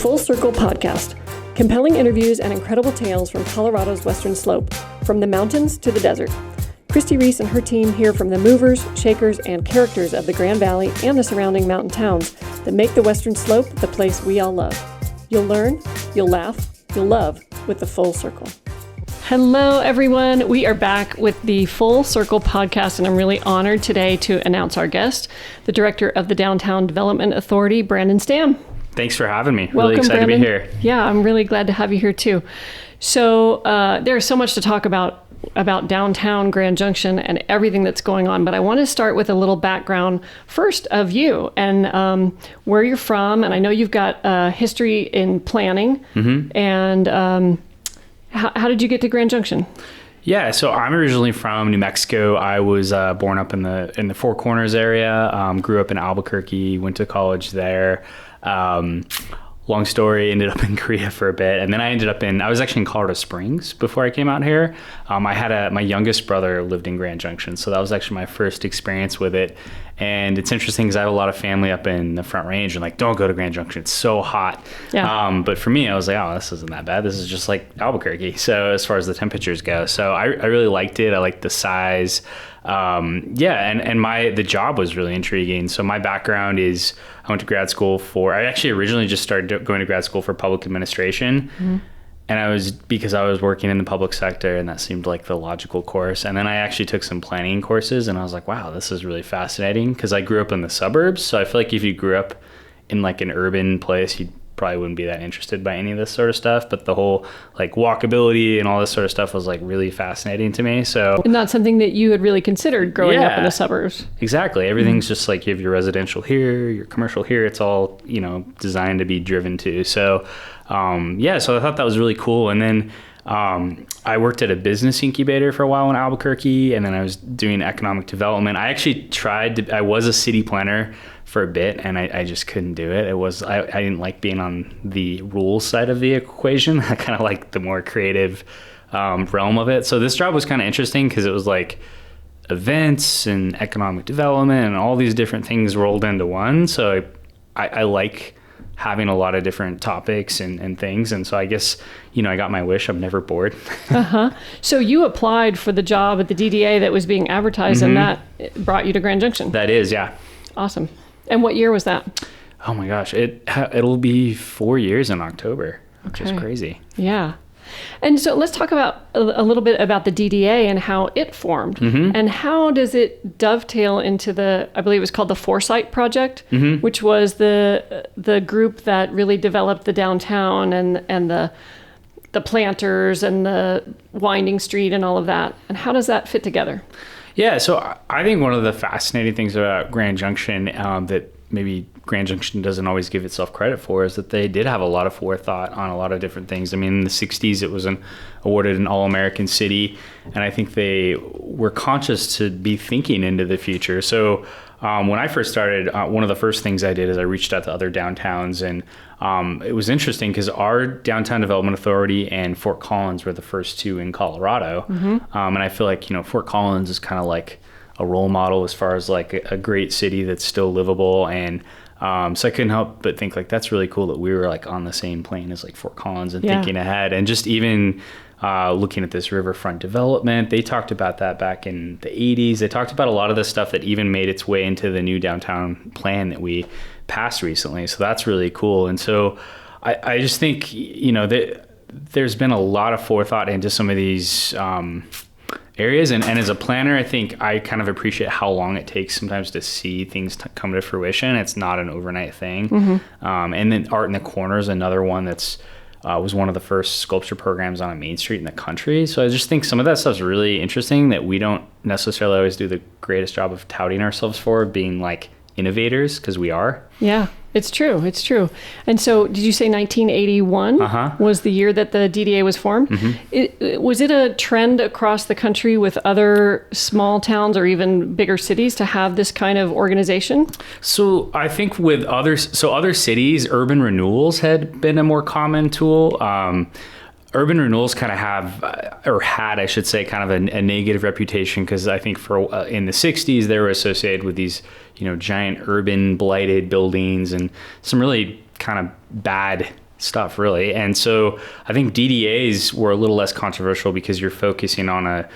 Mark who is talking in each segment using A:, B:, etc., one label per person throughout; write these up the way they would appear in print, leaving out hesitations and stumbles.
A: Full Circle Podcast. Compelling interviews and incredible tales from Colorado's western slope, from the mountains to the desert. Christy Reese and her team hear from the movers, shakers, and characters of the Grand Valley and the surrounding mountain towns that make the western slope the place we all love. You'll learn, you'll laugh, you'll love with the Full Circle. Hello, everyone. We are back with the Full Circle Podcast, and I'm really honored today to announce our guest, the Director of the Downtown Development Authority, Brandon Stam.
B: Thanks for having me.
A: Welcome,
B: really excited
A: Brandon.
B: to be here.
A: Yeah, I'm really glad to have you here too. So there's so much to talk about downtown Grand Junction and everything that's going on, but I want to start with a little background first of you and where you're from. And I know you've got history in planning. Mm-hmm. And how did you get to Grand Junction?
B: Yeah, so I'm originally from New Mexico. I was born up in the Four Corners area. Grew up in Albuquerque. Went to college there. Long story, ended up in Korea for a bit. And then I was actually in Colorado Springs before I came out here. My youngest brother lived in Grand Junction. So that was actually my first experience with it. And it's interesting because I have a lot of family up in the Front Range and don't go to Grand Junction. It's so hot. Yeah. But for me, I was like, oh, this isn't that bad. This is just like Albuquerque. So as far as the temperatures go. So I really liked it. I liked the size. And the job was really intriguing. So my background is I went to grad school I actually originally just started going to grad school for public administration. Mm-hmm. And because I was working in the public sector and that seemed like the logical course. And then I actually took some planning courses and I was like, wow, this is really fascinating because I grew up in the suburbs. So I feel like if you grew up in an urban place, you probably wouldn't be that interested by any of this sort of stuff. But the whole walkability and all this sort of stuff was really fascinating to me. So
A: and not something that you had really considered growing up in the suburbs.
B: Exactly. Everything's just you have your residential here, your commercial here. It's all, designed to be driven to. So so I thought that was really cool. And then I worked at a business incubator for a while in Albuquerque, and then I was doing economic development. I actually I was a city planner for a bit, and I just couldn't do it. I didn't like being on the rules side of the equation. I kind of liked the more creative realm of it. So this job was kind of interesting because it was events and economic development and all these different things rolled into one. So I like having a lot of different topics and things. And so I guess, I got my wish. I'm never bored.
A: Uh-huh. So you applied for the job at the DDA that was being advertised, mm-hmm. and that brought you to Grand Junction.
B: That is, yeah.
A: Awesome. And what year was that?
B: Oh my gosh. It'll be 4 years in October, which is crazy.
A: Yeah. And so let's talk about a little bit about the DDA and how it formed. Mm-hmm. And how does it dovetail into I believe it was called the Foresight Project, mm-hmm. which was the group that really developed the downtown and the planters and the winding street and all of that. And how does that fit together?
B: Yeah, so I think one of the fascinating things about Grand Junction that maybe Grand Junction doesn't always give itself credit for is that they did have a lot of forethought on a lot of different things. I mean, in the 60s, it was awarded an All-American City, and I think they were conscious to be thinking into the future. So when I first started, one of the first things I did is I reached out to other downtowns, and it was interesting because our Downtown Development Authority and Fort Collins were the first two in Colorado. Mm-hmm. And I feel like, Fort Collins is kind of like a role model as far as a great city that's still livable. And so I couldn't help but think that's really cool that we were on the same plane as Fort Collins and thinking ahead. And just even looking at this riverfront development, they talked about that back in the 80s. They talked about a lot of the stuff that even made its way into the new downtown plan that we passed recently. So that's really cool. And so I just think, there's been a lot of forethought into some of these areas. And as a planner, I think I kind of appreciate how long it takes sometimes to see things come to fruition. It's not an overnight thing. Mm-hmm. And then Art in the Corner is another one that's was one of the first sculpture programs on a main street in the country. So I just think some of that stuff's really interesting that we don't necessarily always do the greatest job of touting ourselves for being innovators, because we are.
A: Yeah, it's true. It's true. And so did you say 1981 was the year that the DDA was formed? Mm-hmm. Was it a trend across the country with other small towns or even bigger cities to have this kind of organization?
B: So I think with other cities, urban renewals had been a more common tool. Urban renewals kind of had, I should say, kind of a negative reputation, because I think in the 60s, they were associated with these, giant urban blighted buildings and some really kind of bad stuff, really. And so I think DDAs were a little less controversial because you're focusing on a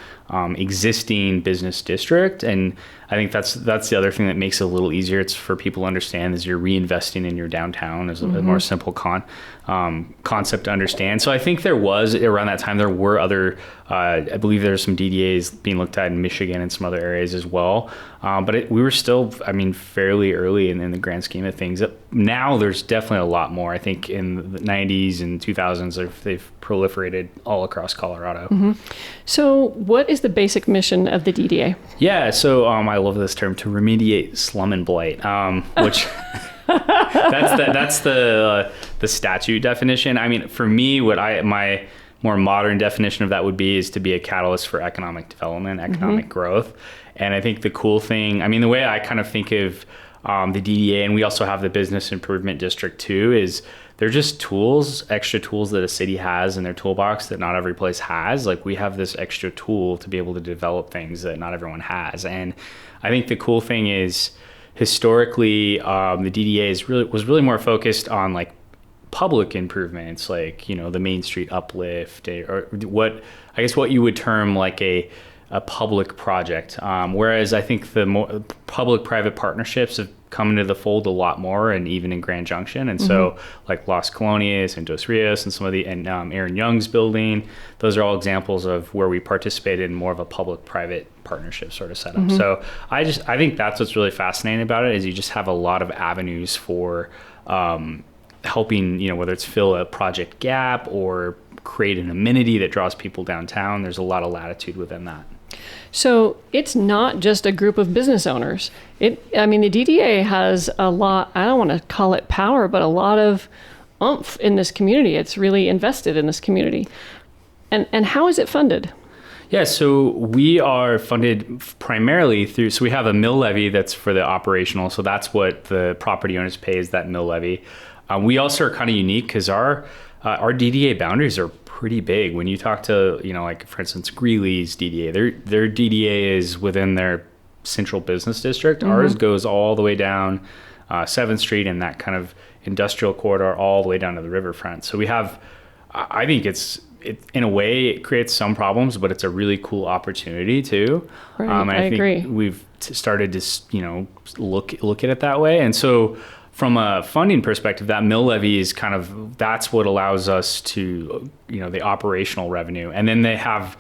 B: existing business district, and I think that's the other thing that makes it a little easier. It's for people to understand is you're reinvesting in your downtown is a more simple concept to understand. So I think there was around that time there were other I believe there's some DDAs being looked at in Michigan and some other areas as well. But we were still, I mean, fairly early in the grand scheme of things. Now there's definitely a lot more. I think in the 90s and 2000s they've proliferated all across Colorado.
A: So what is the basic mission of the DDA?
B: Yeah, so I love this term, to remediate slum and blight, which that's the statute definition. I mean, for me, my more modern definition of that would be is to be a catalyst for economic development, economic growth. And I think the cool thing, I mean, the way I kind of think of the DDA, and we also have the Business Improvement District too, is they're just tools, extra tools that a city has in their toolbox that not every place has. Like, we have this extra tool to be able to develop things that not everyone has. And I think the cool thing is historically, the DDA was really more focused on like public improvements, like, the Main Street uplift, or what you would term like a public project. Whereas I think the more public-private partnerships have come into the fold a lot more, and even in Grand Junction. And so like Las Colonias and Dos Rios and some of the, and Aaron Young's building, those are all examples of where we participated in more of a public-private partnership sort of setup. So I think that's what's really fascinating about it, is you just have a lot of avenues for helping, whether it's fill a project gap or create an amenity that draws people downtown. There's a lot of latitude within that.
A: So it's not just a group of business owners. The DDA has a lot, I don't want to call it power, but a lot of oomph in this community. It's really invested in this community. And how is it funded?
B: Yeah, so we are funded primarily through, so we have a mill levy that's for the operational. So that's what the property owners pay, is that mill levy. We also are kind of unique because our DDA boundaries are pretty big. When you talk to, like for instance, Greeley's DDA, their DDA is within their central business district. Ours goes all the way down 7th Street and that kind of industrial corridor all the way down to the riverfront. So we have, I think it in a way it creates some problems, but it's a really cool opportunity too.
A: Right,
B: And I think
A: agree.
B: we've started to, look at it that way. And so from a funding perspective, that mill levy is that's what allows us to, the operational revenue. And then they have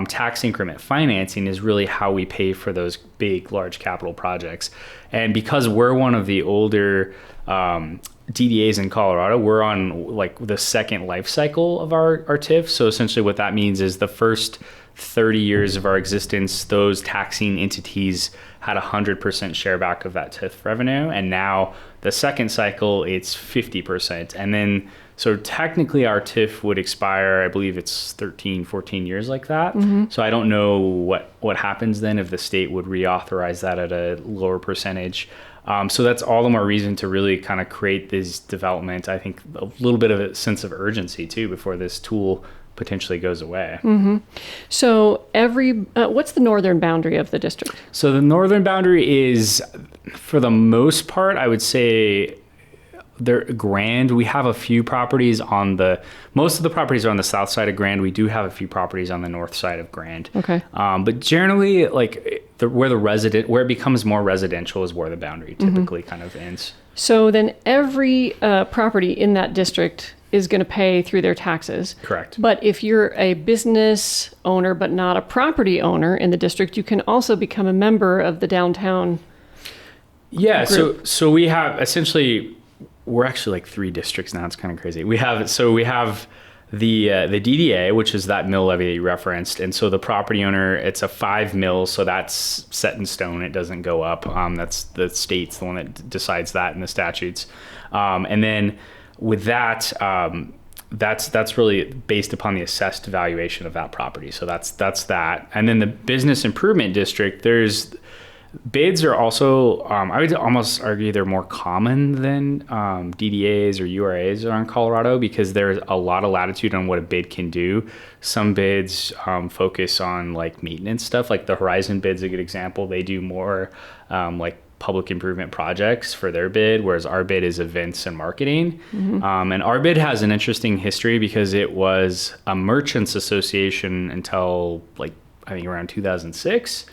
B: tax increment financing is really how we pay for those big, large capital projects. And because we're one of the older DDAs in Colorado, we're on like the second life cycle of our TIF. So essentially what that means is the first 30 years of our existence, those taxing entities had 100% share back of that TIF revenue. And now the second cycle, it's 50%. And then, so technically our TIF would expire, I believe it's 13, 14 years like that. So I don't know what happens then if the state would reauthorize that at a lower percentage. So that's all the more reason to really kind of create this development. I think a little bit of a sense of urgency too before this tool potentially goes away.
A: So what's the northern boundary of the district?
B: So the northern boundary is, for the most part, I would say they're Grand. We have a few properties most of the properties are on the south side of Grand. We do have a few properties on the north side of Grand.
A: Okay.
B: But generally, like where it becomes more residential is where the boundary typically kind of ends.
A: So then every property in that district is going to pay through their taxes.
B: Correct.
A: But if you're a business owner but not a property owner in the district, you can also become a member of the downtown group.
B: So we have essentially, we're actually like 3 districts now. It's kind of crazy. We have the DDA, which is that mill levy that you referenced. And so the property owner, it's a 5 mil, so that's set in stone. It doesn't go up. That's the state's the one that decides that in the statutes. And then with that, that's really based upon the assessed valuation of that property. So that's that. And then the business improvement district, bids are also, I would almost argue they're more common than DDAs or URAs around Colorado, because there's a lot of latitude on what a bid can do. Some bids focus on like maintenance stuff, like the Horizon bid's a good example. They do more like public improvement projects for their bid, whereas our bid is events and marketing. And our bid has an interesting history because it was a merchants association until like, I think around 2006.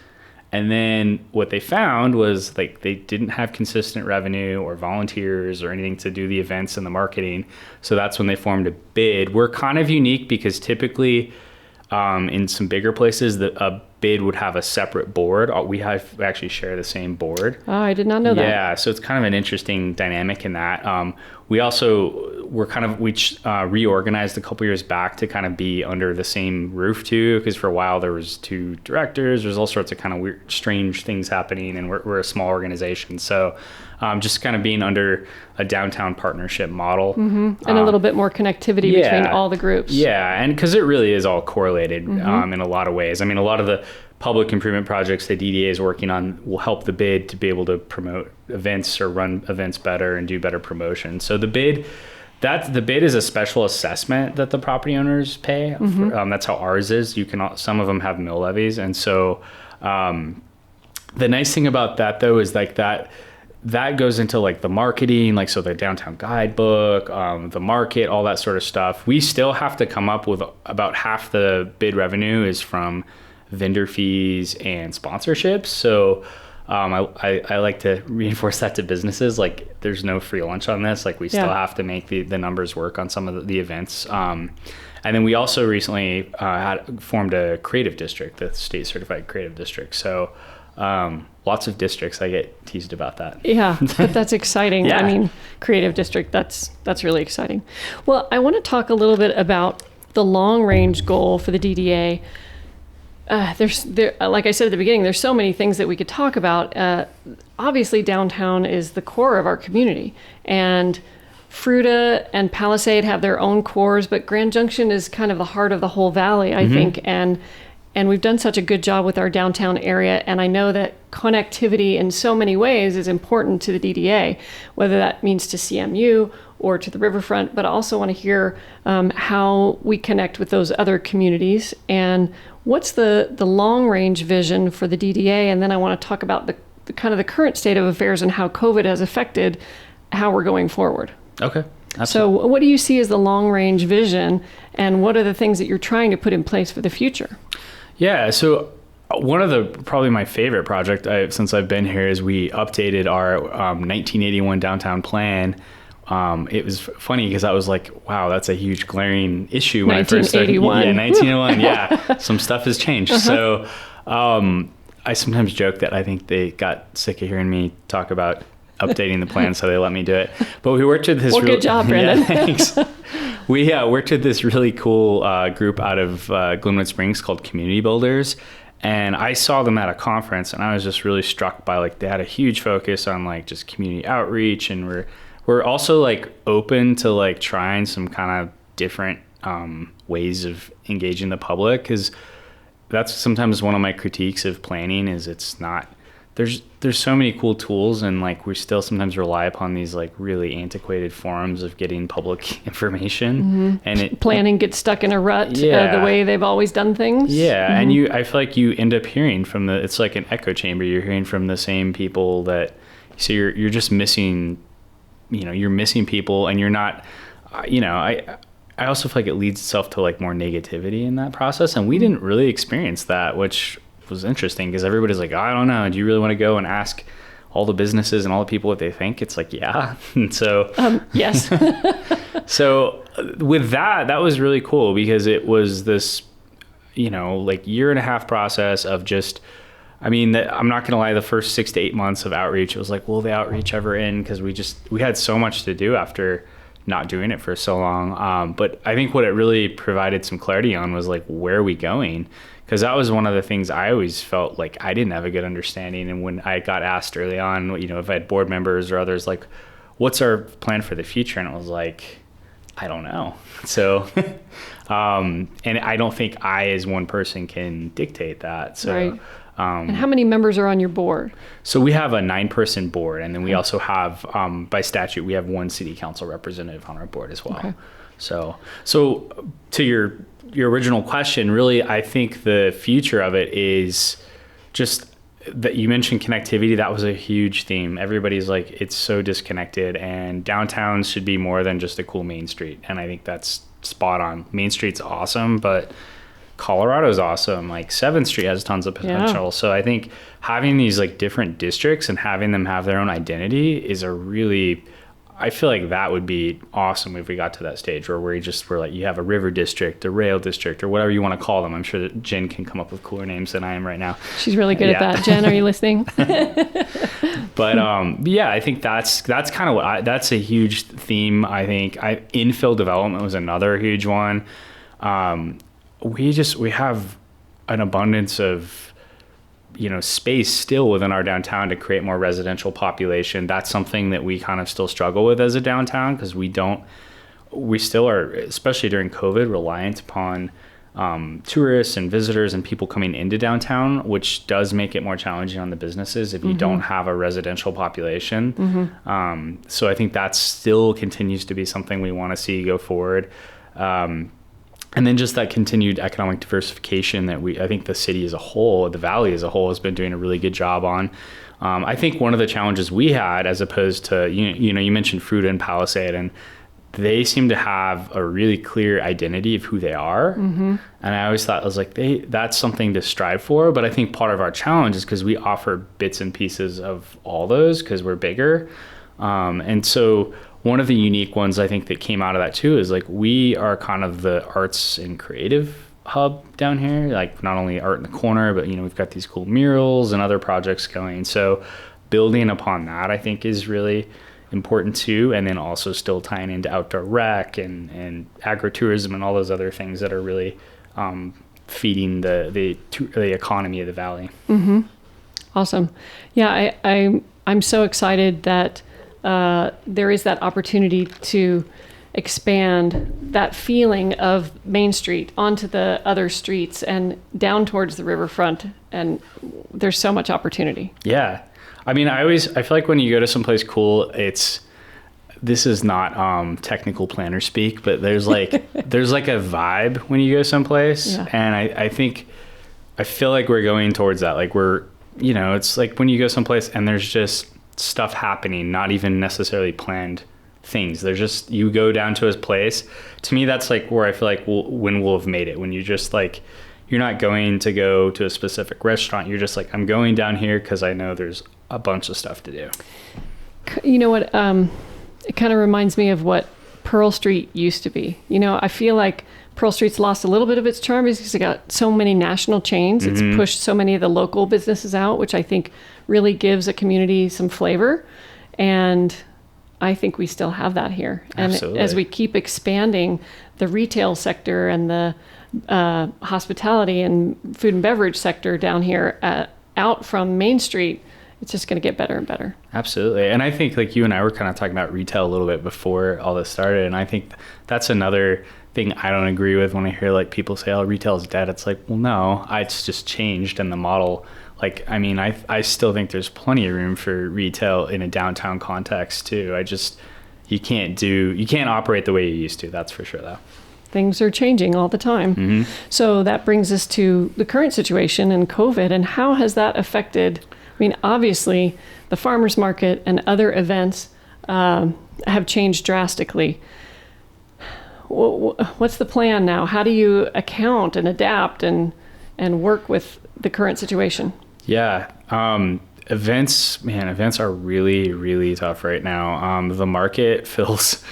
B: And then what they found was like they didn't have consistent revenue or volunteers or anything to do the events and the marketing. So that's when they formed a bid. We're kind of unique because typically in some bigger places, a bid would have a separate board. We actually share the same board.
A: Oh, I did not know that.
B: Yeah, so it's kind of an interesting dynamic in that. We reorganized a couple years back to kind of be under the same roof too, because for a while there was 2 directors. There's all sorts of kind of weird, strange things happening, and we're a small organization. So just kind of being under a downtown partnership model. And
A: a little bit more connectivity between all the groups.
B: Yeah, and because it really is all correlated in a lot of ways. I mean, a lot of the public improvement projects that DDA is working on will help the bid to be able to promote events or run events better and do better promotion. So the bid is a special assessment that the property owners pay. That's how ours is. Some of them have mill levies, and so the nice thing about that though is like that goes into like the marketing, like so the downtown guidebook, the market, all that sort of stuff. We still have to come up with about half the bid revenue is from vendor fees and sponsorships. So I like to reinforce that to businesses. Like there's no free lunch on this. Like we still have to make the numbers work on some of the events. And then we also recently formed a creative district, the state certified creative district. So lots of districts. I get teased about that. Yeah,
A: but that's exciting. I mean, creative district, that's really exciting. Well, I want to talk a little bit about the long range goal for the DDA. Like I said at the beginning, there's so many things that we could talk about. Obviously, downtown is the core of our community, and Fruita and Palisade have their own cores, but Grand Junction is kind of the heart of the whole valley, I think, and we've done such a good job with our downtown area, and I know that connectivity in so many ways is important to the DDA, whether that means to CMU or to the riverfront, but I also want to hear how we connect with those other communities, and what's the long-range vision for the DDA, and then I want to talk about the kind of the current state of affairs and how COVID has affected how we're going forward.
B: Okay. Absolutely.
A: So what do you see as the long-range vision, and what are the things that you're trying to put in place for the future?
B: Yeah, so one of probably my favorite project since I've been here is we updated our 1981 downtown plan. It was funny because I was like, wow, that's a huge glaring issue when I first started. 1981. Yeah, some stuff has changed. So I sometimes joke that I think they got sick of hearing me talk about updating the plan, so they let me do it. But we worked with this.
A: Well, good job, Brandon.
B: Yeah, thanks. We worked with this really cool group out of Glenwood Springs called Community Builders. And I saw them at a conference, and I was just really struck by like they had a huge focus on like just community outreach, and we're also like open to like trying some kind of different ways of engaging the public, because that's sometimes one of my critiques of planning is it's not. There's so many cool tools, and like we still sometimes rely upon these like really antiquated forms of getting public information, and planning gets stuck in a rut the way they've always done things. And I feel like you end up hearing from it's like an echo chamber. You're hearing from the same people so you're just missing, you're missing people, and you're not, I also feel like it leads itself to like more negativity in that process, and we didn't really experience that, which was interesting because everybody's like, I don't know, do you really want to go and ask all the businesses and all the people what they think? It's like, yeah. And so
A: yes.
B: So with that was really cool because it was this like year and a half process of just, I'm not gonna lie, the first 6 to 8 months of outreach, it was like, will the outreach ever end? Because we had so much to do after not doing it for so long. But I think what it really provided some clarity on was like, where are we going? Because that was one of the things I always felt like I didn't have a good understanding. And when I got asked early on, if I had board members or others, like, what's our plan for the future? And it was like, I don't know. So, and I don't think I as one person can dictate that. So,
A: right. And how many members are on your board?
B: So we have a 9-person board. And then we also have, by statute, we have 1 city council representative on our board as well. Okay. So to your original question, really, I think the future of it is just that you mentioned connectivity, that was a huge theme. Everybody's like, it's so disconnected, and downtowns should be more than just a cool main street. And I think that's spot on. Main Street's awesome, but Colorado's awesome. Like 7th Street has tons of potential. Yeah. So I think having these like different districts and having them have their own identity is I feel like that would be awesome if we got to that stage where we're like, you have a river district, a rail district, or whatever you want to call them. I'm sure that Jen can come up with cooler names than I am right now.
A: She's really good at that. Jen, are you listening?
B: But I think that's kind of that's a huge theme. I think infill development was another huge one. We have an abundance of space still within our downtown to create more residential population. That's something that we kind of still struggle with as a downtown, because we still are, especially during COVID, reliant upon tourists and visitors and people coming into downtown, which does make it more challenging on the businesses if you don't have a residential population. So I think that still continues to be something we want to see go forward. And then just that continued economic diversification that I think the city as a whole, the valley as a whole, has been doing a really good job on. I think one of the challenges we had, as opposed to, you mentioned Fruita and Palisade, and they seem to have a really clear identity of who they are. And I always thought, I was like, that's something to strive for. But I think part of our challenge is because we offer bits and pieces of all those because we're bigger. And so one of the unique ones I think that came out of that too is like, we are kind of the arts and creative hub down here, like not only art in the corner, but we've got these cool murals and other projects going. So building upon that, I think, is really important too. And then also still tying into outdoor rec and agritourism and all those other things that are really feeding the economy of the valley.
A: Awesome. Yeah, I'm so excited that there is that opportunity to expand that feeling of Main Street onto the other streets and down towards the riverfront. And there's so much opportunity.
B: Yeah. I mean, I feel like when you go to someplace cool, this is not technical planner speak, but there's like a vibe when you go someplace. Yeah. And I feel like we're going towards that. Like it's like when you go someplace and there's just stuff happening, not even necessarily planned things. There's just, you go down to his place. To me, that's like where I feel like when we'll have made it. When you just like, you're not going to go to a specific restaurant. You're just like, I'm going down here because I know there's a bunch of stuff to do.
A: You know what? It kind of reminds me of what Pearl Street used to be. I feel like Pearl Street's lost a little bit of its charm because it got so many national chains. It's pushed so many of the local businesses out, which I think really gives a community some flavor. And I think we still have that here. And
B: Absolutely.
A: As we keep expanding the retail sector and the hospitality and food and beverage sector down here out from Main Street, it's just going to get better and better.
B: Absolutely. And I think like you and I were kind of talking about retail a little bit before all this started. And I think that's another thing I don't agree with when I hear like people say, oh, retail is dead. It's like, well, no, it's just changed in the model. Like, I mean, I still think there's plenty of room for retail in a downtown context too. You can't operate the way you used to. That's for sure though.
A: Things are changing all the time. So that brings us to the current situation and COVID, and how has that affected? I mean, obviously the farmers market and other events have changed drastically. What's the plan now? How do you account and adapt and work with the current situation?
B: Yeah. Events are really, really tough right now. The market feels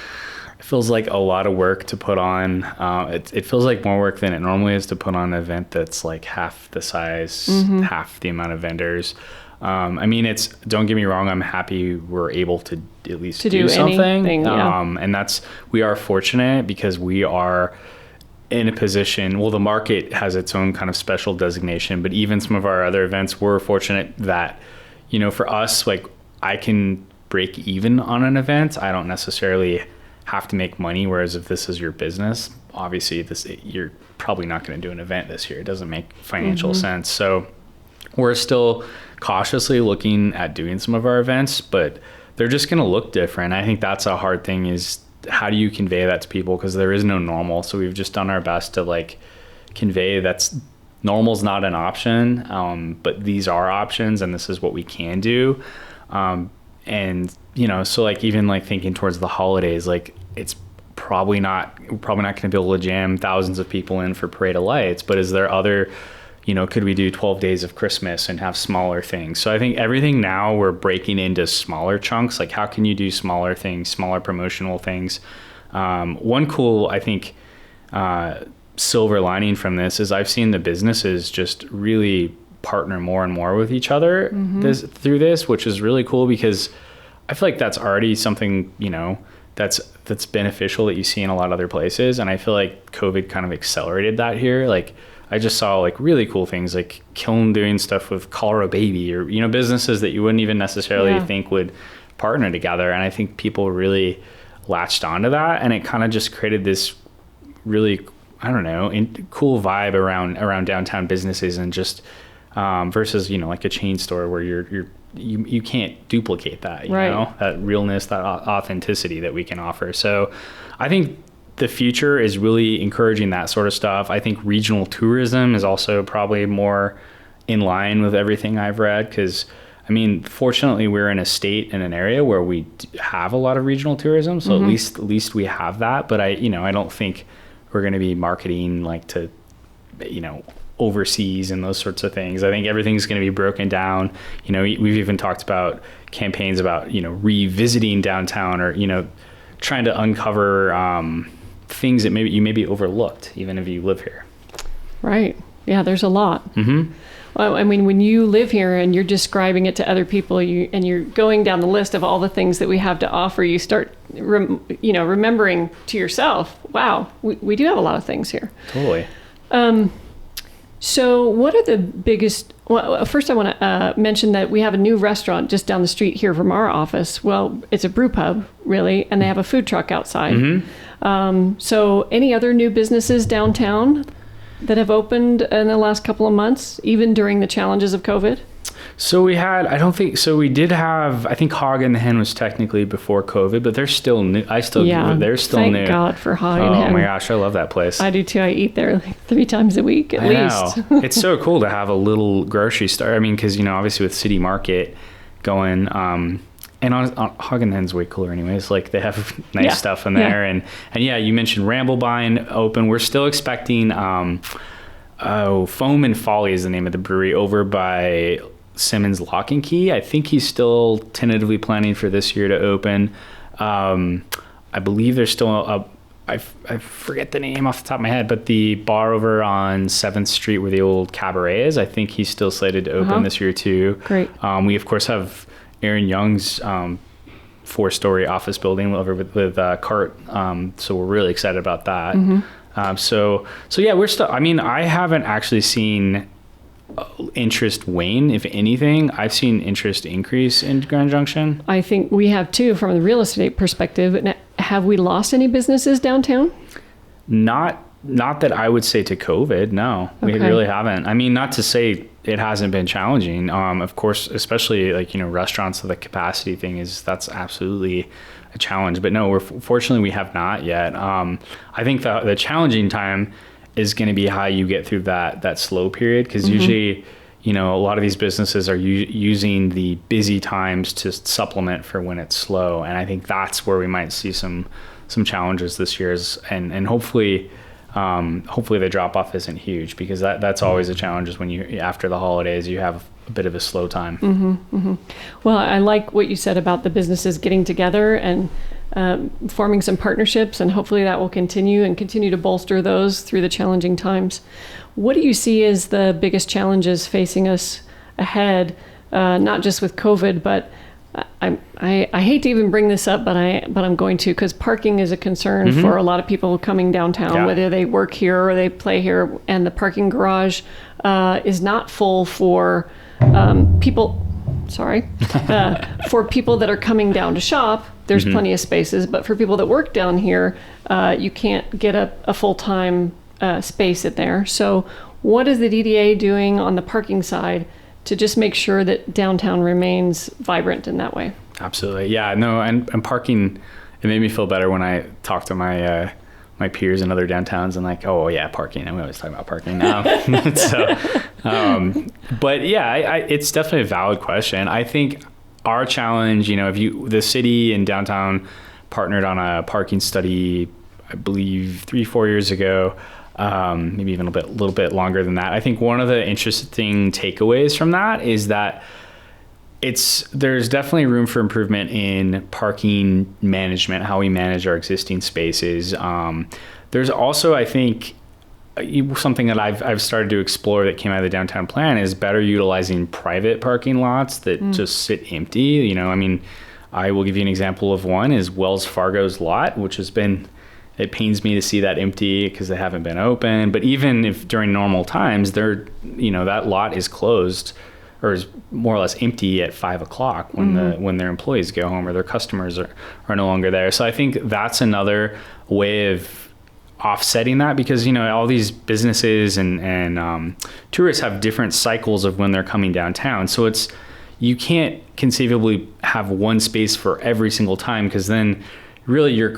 B: like a lot of work to put on. It feels like more work than it normally is to put on an event that's like half the size, half the amount of vendors. I mean, don't get me wrong, I'm happy we're able to at least do something.
A: Anything, yeah.
B: And we are fortunate because we are in a position, well, the market has its own kind of special designation, but even some of our other events, we're fortunate that, for us, like I can break even on an event. I don't necessarily have to make money. Whereas if this is your business, obviously you're probably not going to do an event this year. It doesn't make financial sense. So we're still cautiously looking at doing some of our events, but they're just going to look different. I think that's a hard thing, is how do you convey that to people? Because there is no normal. So we've just done our best to like convey that's normal's not an option, but these are options, and this is what we can do. And so like even like thinking towards the holidays, like it's we're probably not going to be able to jam thousands of people in for Parade of Lights, but is there other, could we do 12 days of Christmas and have smaller things? So I think everything now we're breaking into smaller chunks. Like how can you do smaller things, smaller promotional things? One cool, I think, silver lining from this is I've seen the businesses just really partner more and more with each other through this, which is really cool because I feel like that's already something, that's beneficial that you see in a lot of other places. And I feel like COVID kind of accelerated that here. Like I just saw like really cool things like Kiln doing stuff with Colorado Baby or, businesses that you wouldn't even necessarily think would partner together. And I think people really latched onto that, and it kind of just created this really, I don't know, cool vibe around downtown businesses, and just versus like a chain store where you can't duplicate that, that realness, that authenticity that we can offer. So I think the future is really encouraging that sort of stuff. I think regional tourism is also probably more in line with everything I've read, because fortunately we're in a state and an area where we have a lot of regional tourism. So at least we have that. But I don't think we're going to be marketing like to, overseas and those sorts of things. I think everything's going to be broken down. We've even talked about campaigns about, revisiting downtown, or, trying to uncover things that maybe you overlooked, even if you live here.
A: Right. Yeah, there's a lot. Well, when you live here and you're describing it to other people, and you're going down the list of all the things that we have to offer, you start, remembering to yourself, wow, we do have a lot of things here.
B: Totally.
A: So what are the biggest, well, first I want to mention that we have a new restaurant just down the street here from our office. Well, it's a brew pub, really, and they have a food truck outside. So any other new businesses downtown that have opened in the last couple of months, even during the challenges of COVID?
B: So we did have, I think Hog and the Hen was technically before COVID, but they're still new. They're still new.
A: Thank God for Hog and Hen.
B: Oh my gosh, I love that place.
A: I do too. I eat there like 3 times a week at least.
B: It's so cool to have a little grocery store. Because, obviously with City Market going, and on Hog and Hen's way cooler anyways. Like they have nice stuff in there. And you mentioned Ramblebine open. We're still expecting, Foam and Folly is the name of the brewery over by Simmons Lock and Key. I think he's still tentatively planning for this year to open. I believe there's still I forget the name off the top of my head, but the bar over on 7th Street where the old cabaret is, I think he's still slated to open this year too. Great. We of course have Aaron Young's 4-story office building over with Cart. So we're really excited about that. So yeah, we're still, I haven't actually seen interest wane. If anything, I've seen interest increase in Grand Junction. I think we have too, from the real estate perspective. Have we lost any businesses downtown? Not that I would say to COVID. No, we really haven't. Not to say it hasn't been challenging. Of course, especially like, restaurants, the capacity thing that's absolutely a challenge, but no, fortunately we have not yet. I think the challenging time is going to be how you get through that slow period, because usually, a lot of these businesses are using the busy times to supplement for when it's slow, and I think that's where we might see some challenges this year. And hopefully the drop off isn't huge, because that's always a challenge, is when after the holidays you have a bit of a slow time. Well, I like what you said about the businesses getting together and forming some partnerships, and hopefully that will continue to bolster those through the challenging times. What do you see as the biggest challenges facing us ahead, not just with COVID, but I hate to even bring this up, but I'm going to, because parking is a concern for a lot of people coming downtown, whether they work here or they play here, and the parking garage is not full for people. For people that are coming down to shop. There's plenty of spaces, but for people that work down here, you can't get a full-time space in there. So what is the DDA doing on the parking side to just make sure that downtown remains vibrant in that way? Absolutely. Yeah, no, and parking, it made me feel better when I talked to my my peers in other downtowns and like, oh yeah, parking. And we always talk about parking now. But yeah, it's definitely a valid question. I think our challenge, if the city and downtown partnered on a parking study, I believe 3-4 years ago, maybe even a little bit longer than that. I think one of the interesting takeaways from that is that there's definitely room for improvement in parking management, how we manage our existing spaces. There's also, I think, something that I've started to explore that came out of the downtown plan is better utilizing private parking lots that just sit empty. I will give you an example of one is Wells Fargo's lot, which it pains me to see that empty because they haven't been open. But even if during normal times, that lot is closed or is more or less empty at 5:00 when their employees go home or their customers are no longer there. So I think that's another way of offsetting that because, all these businesses and tourists have different cycles of when they're coming downtown. So you can't conceivably have one space for every single time because then really you're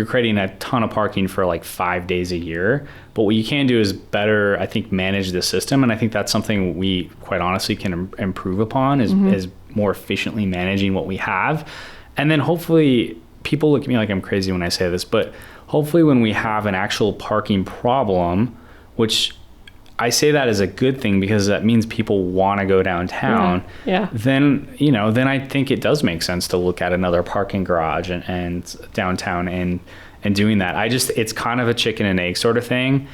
B: creating a ton of parking for like 5 days a year. But what you can do is better, I think, manage the system. And I think that's something we quite honestly can improve upon is more efficiently managing what we have. And then hopefully people look at me like I'm crazy when I say this, but hopefully when we have an actual parking problem, which I say that as a good thing because that means people want to go downtown.
A: Yeah.
B: Then I think it does make sense to look at another parking garage and downtown and doing that. It's kind of a chicken and egg sort of thing,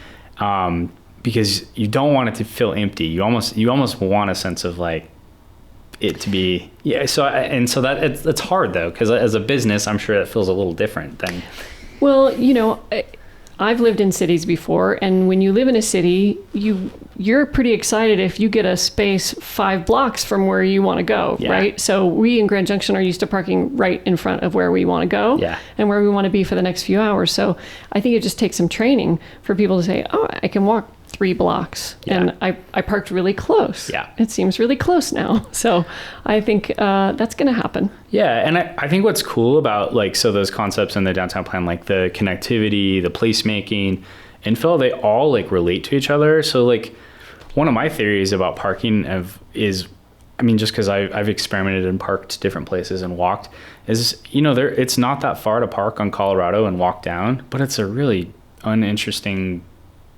B: because you don't want it to feel empty. You almost want a sense of like it to be, yeah. So that it's hard though, because as a business, I'm sure it feels a little different than.
A: Well, I've lived in cities before, and when you live in a city, you're pretty excited if you get a space 5 blocks from where you want to go, right? So we in Grand Junction are used to parking right in front of where we want to go and where we want to be for the next few hours. So I think it just takes some training for people to say, oh, I can walk 3 blocks and I parked really close. Yeah. It seems really close now. So I think that's going to happen.
B: Yeah. And I think what's cool about those concepts in the downtown plan, like the connectivity, the placemaking, infill, they all relate to each other. So one of my theories about parking is just because I've experimented and parked different places and walked is, it's not that far to park on Colorado and walk down, but it's a really uninteresting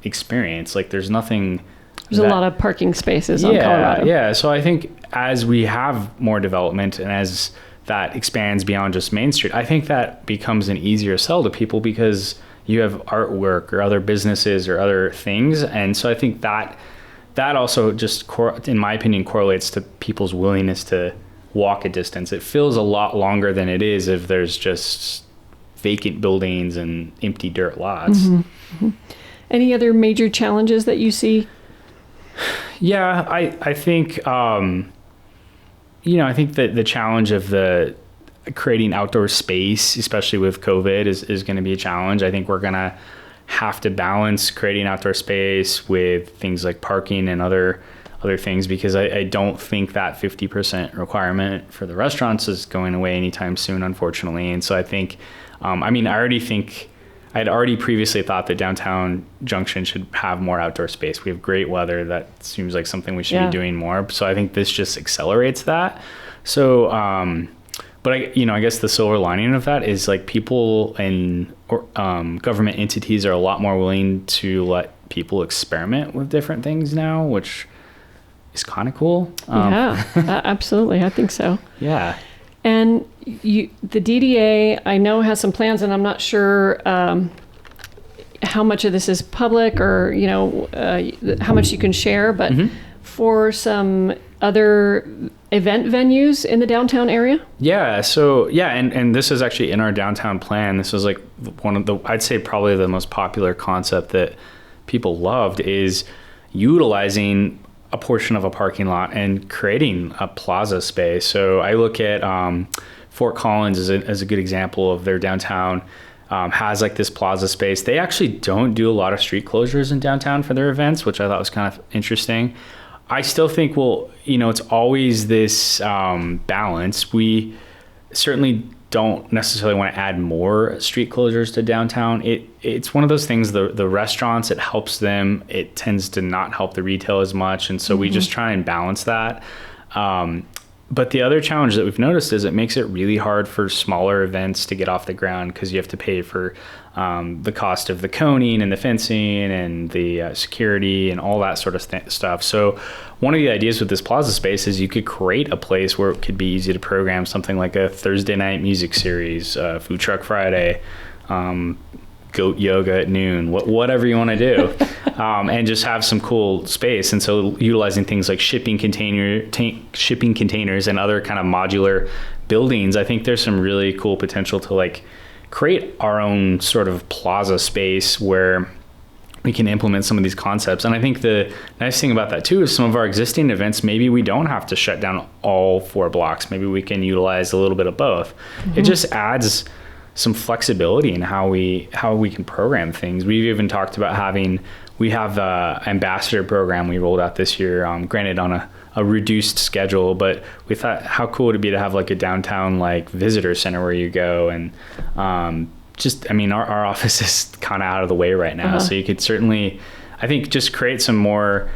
B: experience. There's nothing.
A: There's a lot of parking spaces on Colorado.
B: Yeah. So I think as we have more development and as that expands beyond just Main Street, I think that becomes an easier sell to people because you have artwork or other businesses or other things. And so I think that also just, in my opinion, correlates to people's willingness to walk a distance. It feels a lot longer than it is if there's just vacant buildings and empty dirt lots.
A: Mm-hmm. Mm-hmm. Any other major challenges that you see?
B: Yeah, I think, I think that the challenge of the creating outdoor space, especially with COVID, is going to be a challenge. I think we're going to have to balance creating outdoor space with things like parking and other things, because I don't think that 50% requirement for the restaurants is going away anytime soon, unfortunately. And so I think, I'd already previously thought that downtown Junction should have more outdoor space. We have great weather. That seems like something we should be doing more. So I think this just accelerates that. So, but I guess the silver lining of that is people and government entities are a lot more willing to let people experiment with different things now, which is kind of cool.
A: Absolutely. I think so.
B: Yeah.
A: And the DDA, I know, has some plans, and I'm not sure how much of this is public or, how much you can share, but for some other event venues in the downtown area?
B: Yeah. So, and this is actually in our downtown plan. This was one of I'd say probably the most popular concept that people loved is utilizing a portion of a parking lot and creating a plaza space. So I look at Fort Collins as a good example of their downtown has this plaza space. They actually don't do a lot of street closures in downtown for their events, which I thought was kind of interesting. I still think, it's always this balance. We certainly don't necessarily want to add more street closures to downtown. It's one of those things, the restaurants, it helps them. It tends to not help the retail as much. And so we just try and balance that. But the other challenge that we've noticed is it makes it really hard for smaller events to get off the ground because you have to pay for the cost of the coning and the fencing and the security and all that sort of stuff. So one of the ideas with this plaza space is you could create a place where it could be easy to program something like a Thursday night music series, Food Truck Friday, goat yoga at noon, whatever you want to do, and just have some cool space. And so utilizing things like shipping containers and other kind of modular buildings, I think there's some really cool potential to like create our own sort of plaza space where we can implement some of these concepts. And I think the nice thing about that too is some of our existing events, maybe we don't have to shut down all 4 blocks. Maybe we can utilize a little bit of both. It just adds some flexibility in how we can program things. We've even talked about we have the ambassador program we rolled out this year, granted on a reduced schedule, but we thought how cool it'd be to have like a downtown like visitor center where you go and our office is kind of out of the way right now. So you could certainly, I think, just create some more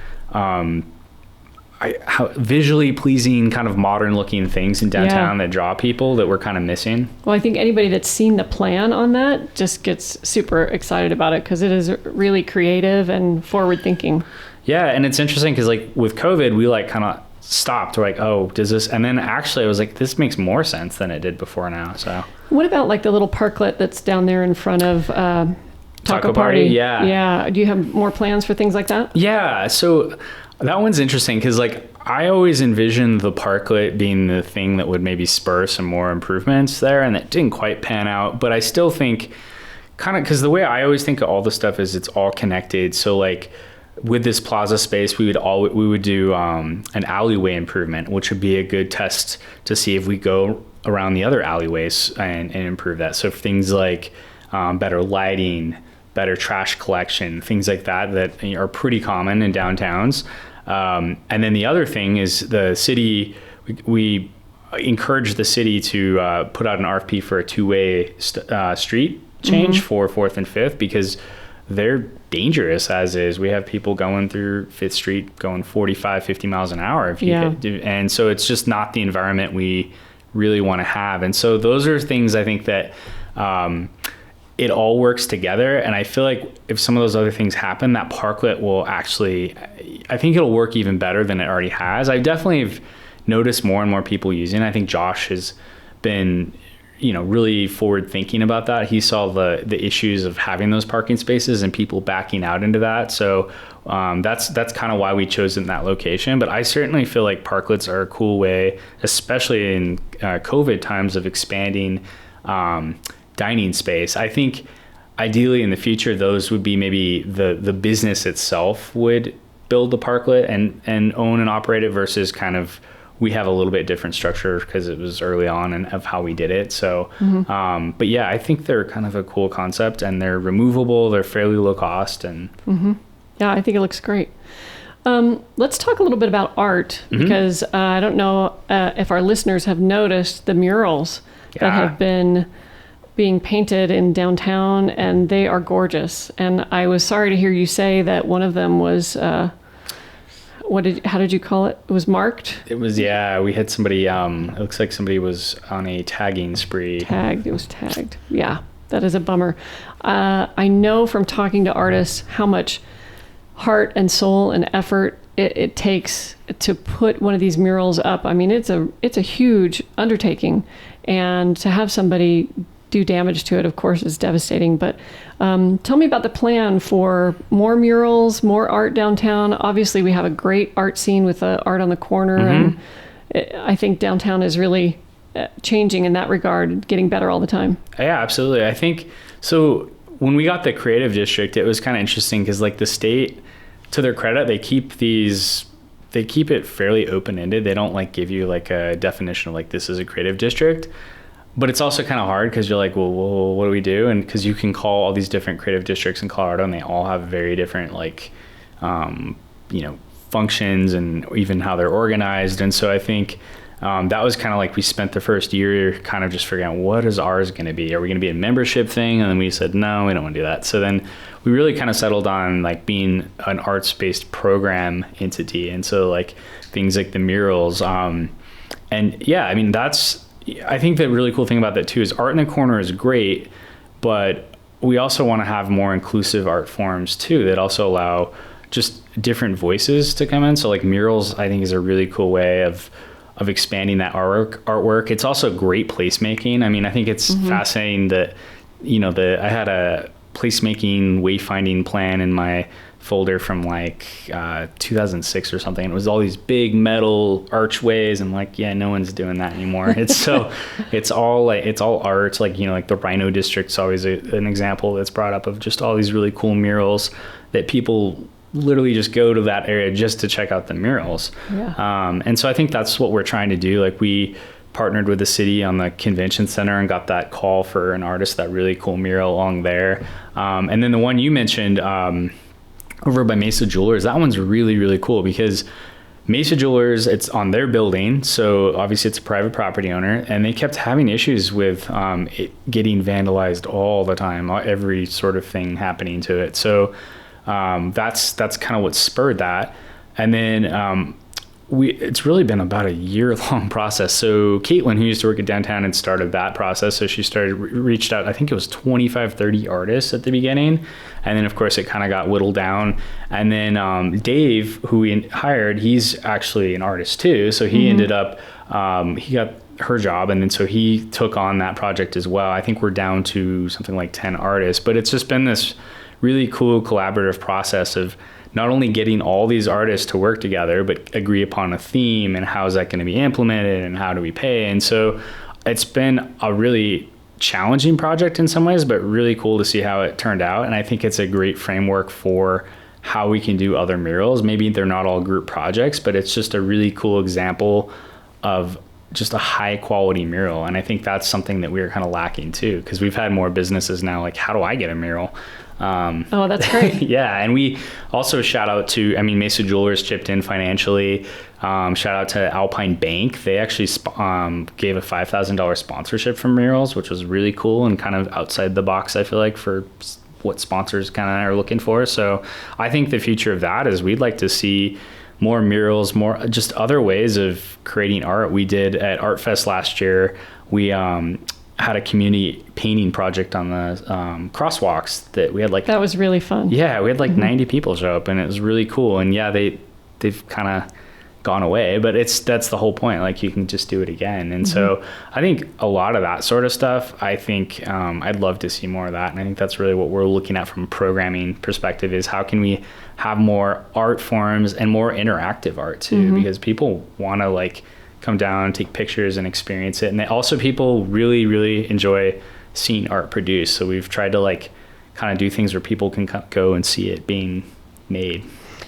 B: visually pleasing, kind of modern looking things in downtown that draw people that we're kind of missing. Well,
A: I think anybody that's seen the plan on that just gets super excited about it because it is really creative and forward thinking.
B: Yeah. And it's interesting because like with COVID, we like kind of stopped. We're like, oh, does this? And then actually I was like, this makes more sense than it did before now. So
A: what about like the little parklet that's down there in front of Taco Party? Yeah. Do you have more plans for things like that?
B: Yeah. So that one's interesting because like I always envisioned the parklet being the thing that would maybe spur some more improvements there, and that didn't quite pan out. But I still think kind of because the way I always think of all this stuff is it's all connected. So like with this plaza space, we would do an alleyway improvement, which would be a good test to see if we go around the other alleyways and improve that. So things like better lighting, better trash collection, things like that are pretty common in downtowns. And then the other thing is the city, we encourage the city to put out an RFP for a 2-way street change for 4th and 5th because they're dangerous as is. We have people going through 5th Street going 45, 50 miles an hour. And so it's just not the environment we really want to have. And so those are things I think that it all works together. And I feel like if some of those other things happen, that parklet will actually, I think it'll work even better than it already has. I definitely have noticed more and more people using it. I think Josh has been, really forward thinking about that. He saw the issues of having those parking spaces and people backing out into that. So that's kind of why we chose in that location. But I certainly feel like parklets are a cool way, especially in COVID times, of expanding dining space. I think ideally in the future, those would be maybe the business itself would build the parklet and own and operate it versus kind of we have a little bit different structure because it was early on and of how we did it. So, but yeah, I think they're kind of a cool concept and they're removable. They're fairly low cost and
A: yeah, I think it looks great. Let's talk a little bit about art because I don't know if our listeners have noticed the murals that have been being painted in downtown, and they are gorgeous. And I was sorry to hear you say that one of them was, how did you call it? It was marked?
B: It was, yeah, we had somebody, it looks like somebody was on a tagging spree.
A: It was tagged. Yeah, that is a bummer. I know from talking to artists how much heart and soul and effort it takes to put one of these murals up. I mean, it's a huge undertaking, and to have somebody do damage to it, of course, is devastating. But tell me about the plan for more murals, more art downtown. Obviously, we have a great art scene with the art on the corner, and I think downtown is really changing in that regard, getting better all the time.
B: Yeah, absolutely. I think so. When we got the creative district, it was kind of interesting because, like, the state, to their credit, they keep it fairly open-ended. They don't like give you like a definition of like this is a creative district. But it's also kind of hard because you're like, well, what do we do? And because you can call all these different creative districts in Colorado, and they all have very different functions and even how they're organized. And so I think that was kind of like we spent the first year kind of just figuring out what is ours going to be. Are we going to be a membership thing? And then we said, no, we don't want to do that. So then we really kind of settled on like being an arts-based program entity. And so like things like the Murals. And yeah, I mean, I think the really cool thing about that too is Art in the Corner is great, but we also want to have more inclusive art forms too that also allow just different voices to come in. So like Murals, I think, is a really cool way of expanding that artwork. It's also great placemaking. I mean, I think it's fascinating that, I had a placemaking wayfinding plan in my folder from like 2006 or something. It was all these big metal archways, and like, yeah, no one's doing that anymore. It's all art. Like, like the Rhino District's always an example that's brought up of just all these really cool murals that people literally just go to that area just to check out the murals. Yeah. And so I think that's what we're trying to do. Like, we partnered with the city on the convention center and got that call for an artist, that really cool mural along there. And then the one you mentioned over by Mesa Jewelers, that one's really, really cool because Mesa Jewelers, it's on their building. So obviously it's a private property owner, and they kept having issues with it getting vandalized all the time, every sort of thing happening to it. So that's kind of what spurred that. And then it's really been about a year-long process. So Caitlin, who used to work at downtown, had started that process. So she reached out, I think it was 25, 30 artists at the beginning. And then, of course, it kind of got whittled down. And then Dave, who we hired, he's actually an artist too. So he ended up, he got her job. And then so he took on that project as well. I think we're down to something like 10 artists. But it's just been this really cool collaborative process of not only getting all these artists to work together, but agree upon a theme and how is that going to be implemented and how do we pay. And so it's been a really challenging project in some ways, but really cool to see how it turned out. And I think it's a great framework for how we can do other murals. Maybe they're not all group projects, but it's just a really cool example of just a high quality mural. And I think that's something that we were kind of lacking too, because we've had more businesses now, like, how do I get a mural?
A: Oh, that's great.
B: Yeah. And we also shout out to, Mesa Jewelers chipped in financially. Shout out to Alpine Bank. They actually gave a $5,000 sponsorship for Murals, which was really cool and kind of outside the box, I feel like, for what sponsors kind of are looking for. So I think the future of that is we'd like to see more murals, more just other ways of creating art. We did at Art Fest last year. We had a community painting project on the crosswalks that we had that
A: was really fun.
B: Yeah, we had 90 people show up, and it was really cool. And yeah, they've kind of gone away, but that's the whole point. Like, you can just do it again. And so I think a lot of that sort of stuff, I think I'd love to see more of that. And I think that's really what we're looking at from a programming perspective, is how can we have more art forms and more interactive art too, because people want to come down, take pictures and experience it. And people really, really enjoy seeing art produced. So we've tried to kind of do things where people can go and see it being made.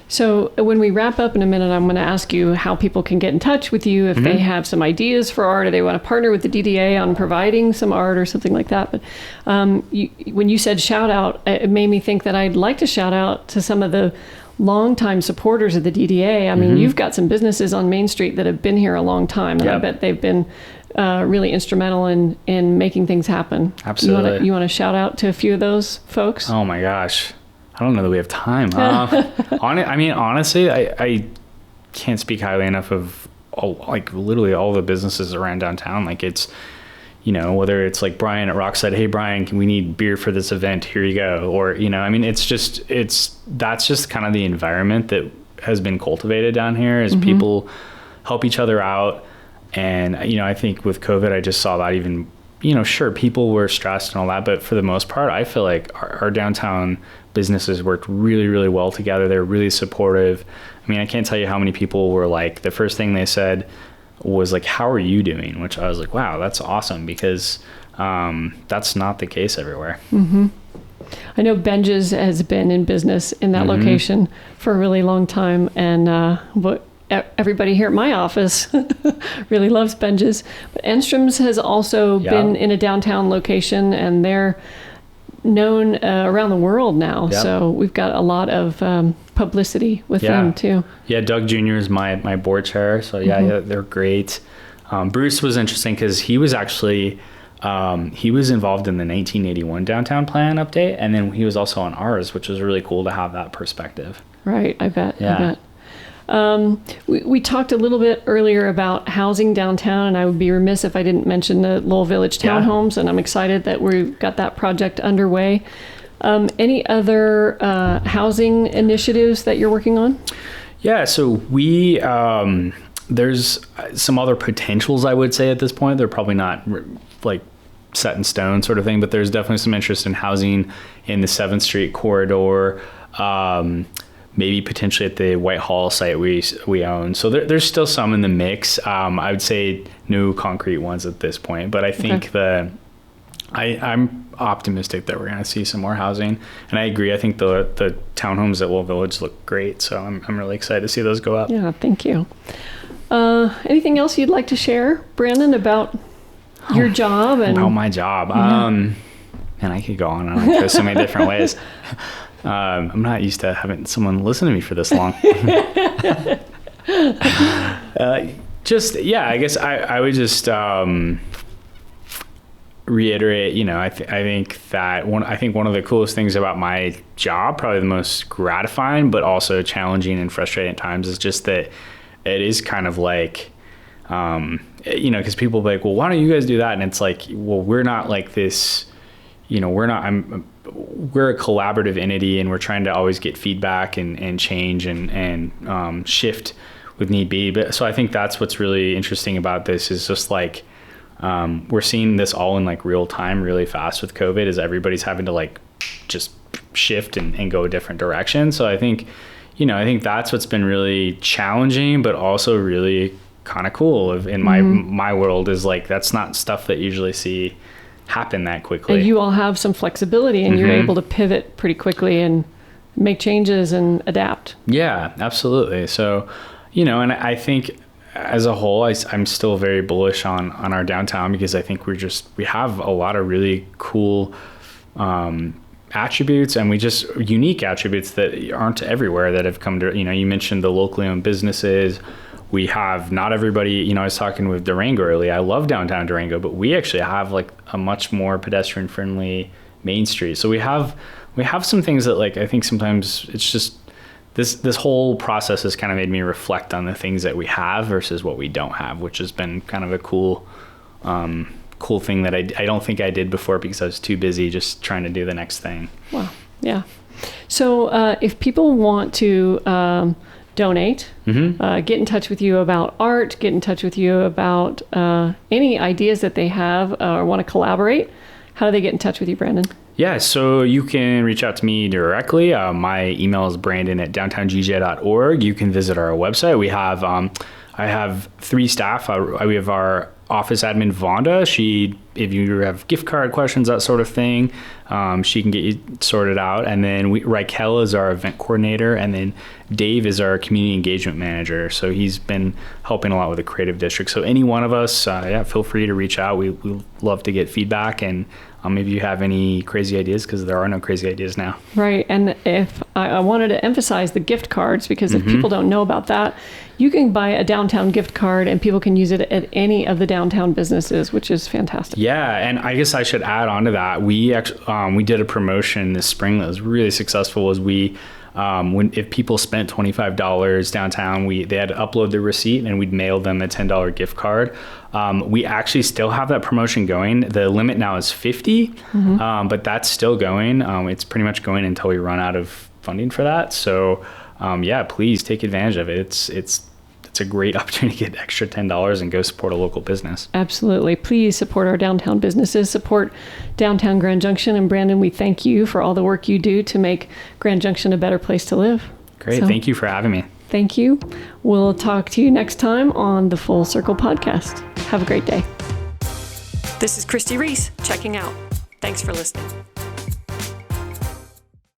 A: So when we wrap up in a minute, I'm going to ask you how people can get in touch with you if they have some ideas for art, or they want to partner with the DDA on providing some art or something like that. But when you said shout out, it made me think that I'd like to shout out to some of the longtime supporters of the DDA. I mean, you've got some businesses on Main Street that have been here a long time, and I bet they've been really instrumental in making things happen.
B: Absolutely.
A: You want to shout out to a few of those folks?
B: Oh my gosh, I don't know that we have time. Honestly, I can't speak highly enough of literally all the businesses around downtown. It's, whether it's like Brian at Rockside, hey Brian, we need beer for this event, here you go. Or, that's just kind of the environment that has been cultivated down here, is people help each other out. And, I think with COVID, I just saw that even, sure, people were stressed and all that, but for the most part, I feel like our downtown businesses worked really, really well together. They're really supportive. I can't tell you how many people were the first thing they said was how are you doing? Which I was like, wow, that's awesome, because that's not the case everywhere.
A: I know Benji's has been in business in that location for a really long time, and everybody here at my office really loves Benji's. But Endstroms has also been in a downtown location, and they're known around the world now. So we've got a lot of publicity with them too. Yeah,
B: Doug Jr. is my board chair. So yeah, they're great. Bruce was interesting because he was actually he was involved in the 1981 downtown plan update, and then he was also on ours, which was really cool to have that perspective.
A: Right, I bet.
B: Yeah.
A: I bet. We talked a little bit earlier about housing downtown, and I would be remiss if I didn't mention the Lowell Village townhomes, and I'm excited that we've got that project underway. Any other housing initiatives that you're working on?
B: Yeah, so we there's some other potentials, I would say, at this point. They're probably not like set in stone sort of thing, but there's definitely some interest in housing in the 7th Street corridor. Maybe potentially at the Whitehall site we own. So there's still some in the mix. I would say no concrete ones at this point, but I think I'm optimistic that we're going to see some more housing. And I agree. I think the townhomes at Lowell Village look great. So I'm really excited to see those go up.
A: Yeah, thank you. Anything else you'd like to share, Brandon, about your job? And
B: about my job. Man, I could go on and on so many different ways. I'm not used to having someone listen to me for this long. I guess I would just reiterate, I think one of the coolest things about my job, probably the most gratifying, but also challenging and frustrating at times, is just that it is kind of like, because people are like, well, why don't you guys do that? And it's like, well, we're not like this, we're a collaborative entity, and we're trying to always get feedback and change and shift with need be. But so I think that's what's really interesting about this is just like, we're seeing this all in like real time, really fast with COVID, is everybody's having to like just shift and go a different direction. So I think that's what's been really challenging, but also really kind of cool in my world, is like, that's not stuff that you usually see happen that quickly.
A: And you all have some flexibility, and you're able to pivot pretty quickly and make changes and adapt.
B: Yeah, absolutely. So, and I think as a whole, I'm still very bullish on our downtown, because I think we have a lot of really cool attributes, and unique attributes that aren't everywhere, that have come to, you mentioned the locally owned businesses. We have not everybody, I was talking with Durango earlier. I love downtown Durango, but we actually have like a much more pedestrian friendly Main Street. So we have some things that, like, I think sometimes it's just this whole process has kind of made me reflect on the things that we have versus what we don't have, which has been kind of a cool thing that I don't think I did before, because I was too busy just trying to do the next thing. Wow.
A: Yeah. So if people want to donate, get in touch with you about art, get in touch with you about any ideas that they have or want to collaborate, how do they get in touch with you, Brandon?
B: Yeah, so you can reach out to me directly. My email is brandon@downtowngjj.org. You can visit our website. We have, I have 3 staff. We have our office admin, Vonda. If you have gift card questions, that sort of thing, she can get you sorted out. And then Raquel is our event coordinator, and then Dave is our community engagement manager. So he's been helping a lot with the creative district. So any one of us, feel free to reach out. We love to get feedback, and maybe you have any crazy ideas, because there are no crazy ideas now.
A: Right. And if I wanted to emphasize the gift cards, because if people don't know about that, you can buy a downtown gift card and people can use it at any of the downtown businesses, which is fantastic.
B: Yeah. And I guess I should add on to that. We actually, we did a promotion this spring that was really successful. If people spent $25 downtown, they had to upload their receipt, and we'd mail them a $10 gift card. We actually still have that promotion going. The limit now is 50, but that's still going. It's pretty much going until we run out of funding for that. So please take advantage of it. It's a great opportunity to get extra $10 and go support a local business. Absolutely. Please support our downtown businesses, support downtown Grand Junction. And Brandon, we thank you for all the work you do to make Grand Junction a better place to live. Great. So, thank you for having me. Thank you. We'll talk to you next time on the Full Circle Podcast. Have a great day. This is Christy Reese checking out. Thanks for listening.